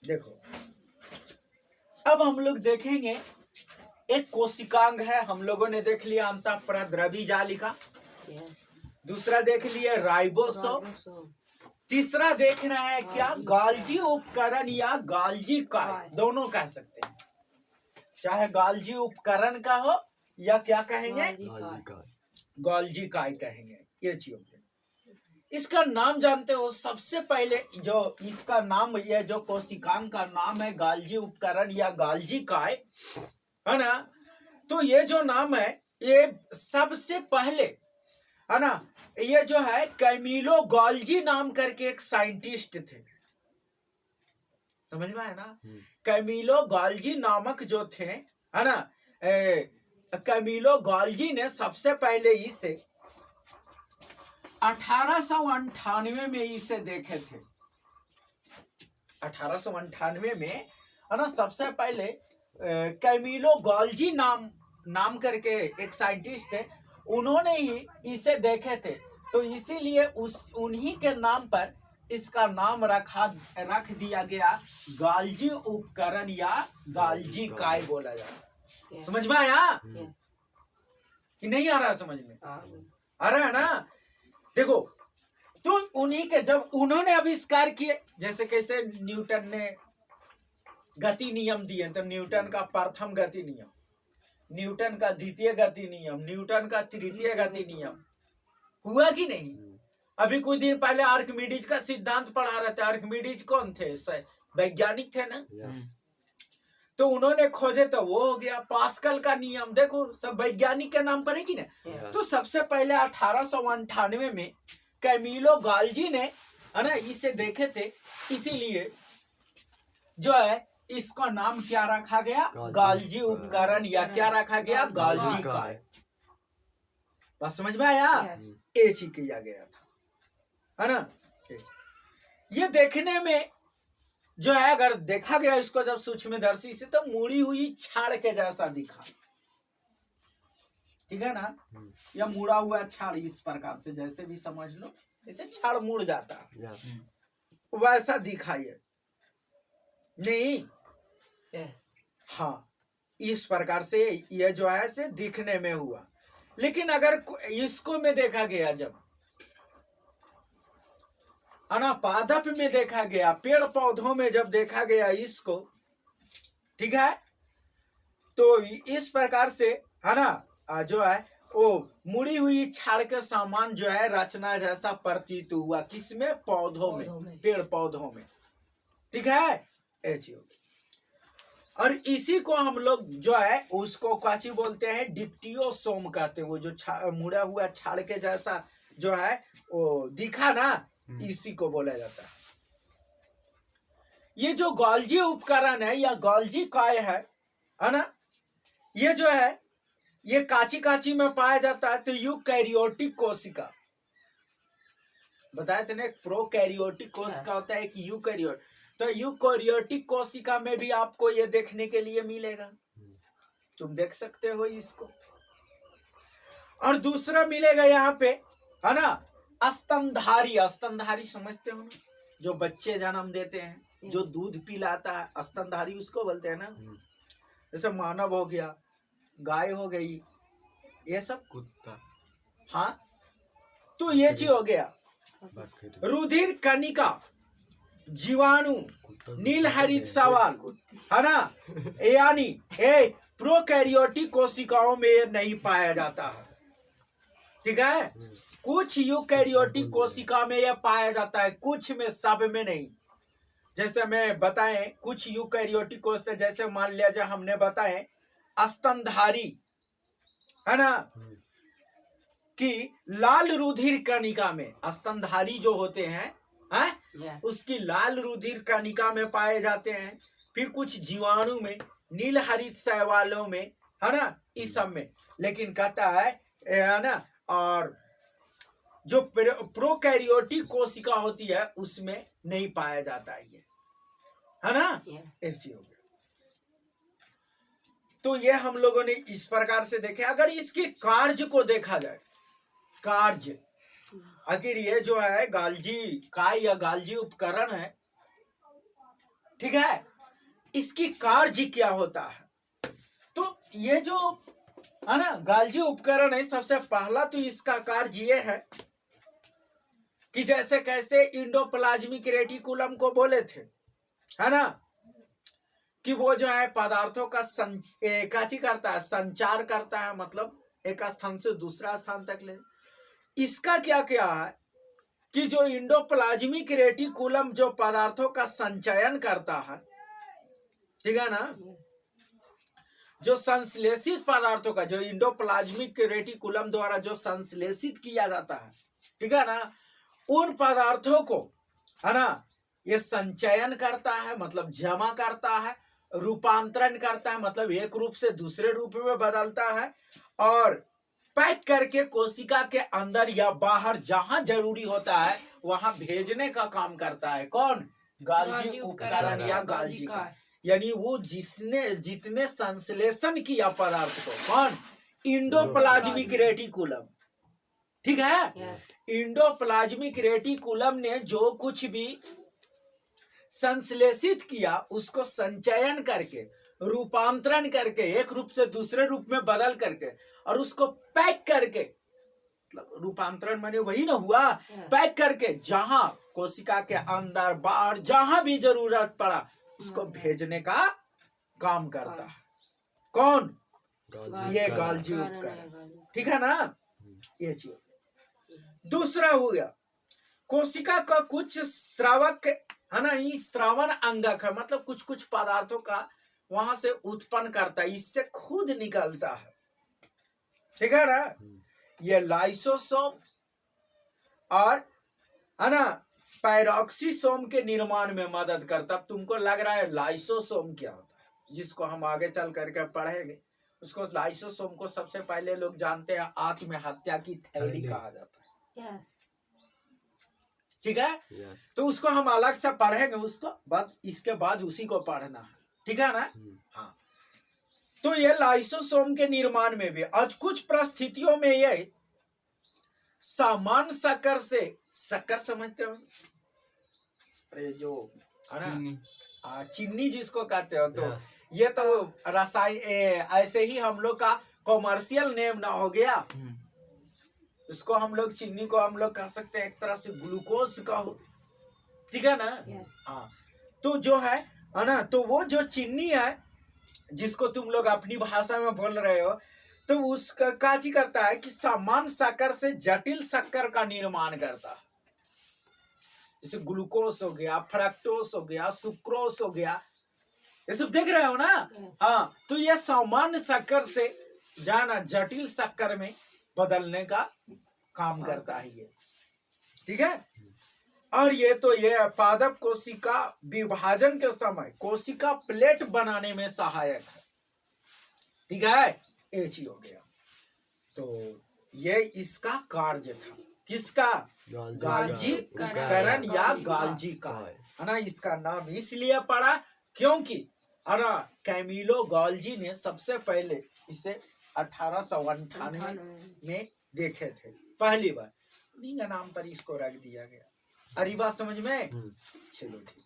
देखो अब हम लोग देखेंगे, एक कोशिकांग है, हम लोगों ने देख लिया अंतःप्रद्रवी जालिका, दूसरा देख लिया राइबोसोम, तीसरा देख रहा है क्या, गाल्जी उपकरण या गाल्जी काय, दोनों कह सकते हैं, चाहे गाल्जी उपकरण का हो या क्या कहेंगे, गाल्जी काय कहेंगे। ये चीज इसका नाम जानते हो, सबसे पहले जो इसका नाम, ये जो कोशिकांग का नाम है गाल्जी उपकरण या गाल्जी काय, है ना, तो ये जो नाम है ये सबसे पहले, है ना, ये जो है कैमिलो गाल्जी नाम करके एक साइंटिस्ट थे, समझ में है ना, कैमिलो गाल्जी नामक जो थे, है ना, कैमिलो गाल्जी ने सबसे पहले इसे 1898 में इसे देखे थे, 1898 में, है ना, सबसे पहले कैमिलो गाल्जी नाम करके एक साइंटिस्ट है, उन्होंने ही इसे देखे थे, तो इसीलिए उन्हीं के नाम पर इसका नाम रख दिया गया गाल्जी उपकरण या गाल्जी काय बोला जाता है। समझ में आया कि नहीं आ रहा समझ में? आ रहा है ना। देखो तो उन्हीं के जब उन्होंने आविष्कार किए, जैसे कैसे न्यूटन ने गति नियम दिए, तो न्यूटन का प्रथम गति नियम, न्यूटन का द्वितीय गति नियम, न्यूटन का तृतीय गति नियम, हुआ कि नहीं? अभी कुछ दिन पहले आर्किमिडीज का सिद्धांत पढ़ा रहे थे। आर्किमिडीज कौन थे? वैज्ञानिक थे ना। तो उन्होंने खोजे तो वो हो गया। पास्कल का नियम देखो, सब वैज्ञानिक के नाम पर है कि ना। तो सबसे पहले 1898 में कैमिलो गाल्जी ने, है ना, इसे देखे थे, इसीलिए जो है इसका नाम क्या रखा गया, गाल्जी उपकरण, या क्या रखा गया, गाल्जी काय। बस समझ में आया? एच ही किया गया था, है ना। ये देखने में जो है, अगर देखा गया इसको जब सूक्ष्मदर्शी से, तो मुड़ी हुई छाड़ के जैसा दिखा, ठीक है ना। या मुड़ा हुआ छाड़, इस प्रकार से जैसे भी समझ लो, जैसे छाड़ मुड़ जाता वैसा दिखाई नहीं। हाँ, इस प्रकार से ये जो है से दिखने में हुआ। लेकिन अगर इसको में देखा गया, जब अनापादप में देखा गया, पेड़ पौधों में जब देखा गया इसको, ठीक है, तो इस प्रकार से, है ना, जो है वो मुड़ी हुई छाड़ के सामान जो है रचना जैसा प्रतीत हुआ। किसमें? पौधों में, पेड़ पौधों में, ठीक है। और इसी को हम लोग जो है उसको काची बोलते हैं, डिप्टियोसोम कहते हैं। वो जो मुड़ा हुआ छाड़ के जैसा जो है वो दिखा ना, इसी को बोला जाता है। ये जो गाल्जी उपकरण है या गाल्जी काय है ना, ये जो है ये काची काची में पाया जाता है। तो यूकैरियोटिक कोशिका, बताया थे ना, एक प्रोकैरियोटिक कोशिका होता है, एक यूकैरियोट। तो यूकैरियोटिक कोशिका में भी आपको ये देखने के लिए मिलेगा, तुम देख सकते हो इसको। और दूसरा मिलेगा यहाँ पे, है ना, स्तनधारी। स्तनधारी समझते हो ना, जो बच्चे जन्म देते हैं, जो दूध पिलाता है, स्तनधारी उसको बोलते हैं ना। जैसे मानव हो गया, गाय हो गई, ये सब, कुत्ता, हाँ। तो ये चीज हो गया। रुधिर कणिका, जीवाणु, नील हरित सवाल, है ना, यानी प्रोकैरियोटिक कोशिकाओं में ये नहीं पाया जाता है, ठीक है। कुछ यूकैरियोटिक कोशिका में यह पाया जाता है, कुछ में, सब में नहीं। जैसे मैं बताएं, कुछ यूकैरियोटिक कोशिका, जैसे मान लिया जाए हमने बताएं स्तनधारी, है ना, कि लाल रुधिर कणिका में, स्तनधारी जो होते हैं, उसकी लाल रुधिर कणिका में पाए जाते हैं। फिर कुछ जीवाणु में, नील हरित शैवालों में, है ना, इस सब में। लेकिन कहता है ना, और जो प्रोकैरियोटिक कोशिका होती है उसमें नहीं पाया जाता है ये, है ना। एक चीज हो गया। तो ये हम लोगों ने इस प्रकार से देखे। अगर इसके कार्य को देखा जाए, कार्य, आखिर ये जो है गाल्जी काय या गाल्जी उपकरण है, ठीक है, इसकी कार्य क्या होता है? तो ये जो है ना गाल्जी उपकरण है, सबसे पहला तो इसका कार्य ये है कि जैसे कैसे इंडोप्लाज्मिक रेटिकुलम को बोले थे, है ना, कि वो जो है पदार्थों का काची करता है, संचार करता है, मतलब एक स्थान से दूसरा स्थान तक ले। इसका क्या क्या है कि जो इंडोप्लाज्मिक रेटिकुलम जो पदार्थों का संचयन करता है, ठीक है ना, जो संश्लेषित पदार्थों का, जो इंडोप्लाज्मिक रेटिकुलम द्वारा जो संश्लेषित किया जाता है, ठीक है ना, उन पदार्थों को, है ना, ये संचयन करता है, मतलब जमा करता है, रूपांतरण करता है, मतलब एक रूप से दूसरे रूप में बदलता है, और पैक करके कोशिका के अंदर या बाहर जहां जरूरी होता है वहां भेजने का काम करता है। कौन? गाल्जी उपकरण या गाल्जी का। यानी वो जितने संश्लेषण किया पदार्थ को, कौन? इंडोप्लाज्मिक रेटिकुलम, ठीक है। इंडोप्लाज्मिक रेटिकुलम ने जो कुछ भी संश्लेषित किया उसको संचयन करके, रूपांतरण करके, एक रूप से दूसरे रूप में बदल करके, और उसको पैक करके, मतलब रूपांतरण माने वही ना हुआ, पैक करके जहां कोशिका के अंदर बाहर जहां भी जरूरत पड़ा उसको भेजने का काम करता है। कौन? ये गाल्जी उपकरण, ठीक है ना। ये चीज दूसरा हो गया, कोशिका का कुछ स्रावक, है ना, ये श्रावण अंगक है, मतलब कुछ कुछ पदार्थों का वहां से उत्पन्न करता है, इससे खुद निकलता है, ठीक है ना। ये लाइसोसोम और, है ना, पैरोक्सीसोम के निर्माण में मदद करता। अब तुमको लग रहा है लाइसोसोम क्या होता है, जिसको हम आगे चल करके पढ़ेंगे। उसको लाइसोसोम को सबसे पहले लोग जानते हैं आत्महत्या की थैली कहा जाता है, ठीक है। तो उसको हम अलग से पढ़ेंगे, उसको बस इसके बाद उसी को पढ़ना है, ठीक है ना। हाँ, तो ये लाइसोसोम के निर्माण में भी आज कुछ परिस्थितियों में ये सामान्य शक्कर से, शक्कर समझते हो, अरे जो है ना चीनी जिसको कहते हो, तो ये तो रासायन ऐसे ही हम लोग का कॉमर्शियल नेम ना हो गया। इसको हम लोग चीनी को हम लोग कह सकते हैं एक तरह से ग्लूकोज का हो, ठीक है ना। हाँ, तो जो है ना, तो वो जो चीनी है जिसको तुम लोग अपनी भाषा में बोल रहे हो, तो उसका काजी करता है कि सामान्य शक्कर से जटिल शक्कर का निर्माण करता है। जैसे ग्लूकोज हो गया, फ्रक्टोज हो गया, सुक्रोज हो गया, ये सब देख रहे हो ना। हाँ, तो ये सामान्य शक्कर से जाना जटिल शक्कर में बदलने का काम करता है ये, ठीक है। और ये तो ये पादप कोशिका विभाजन के समय कोशिका प्लेट बनाने में सहायक है, ठीक है। ये चीज हो गया। तो ये इसका कार्य था, किसका? गाल्जी उपकरण या गाल्जी का, है ना। इसका नाम इसलिए पड़ा क्योंकि, है ना, कैमिलो गाल्जी ने सबसे पहले इसे 1898 में देखे थे पहली बार, उन्हीं के नाम पर इसको रख दिया गया। अरे बात समझ में? चलो ठीक।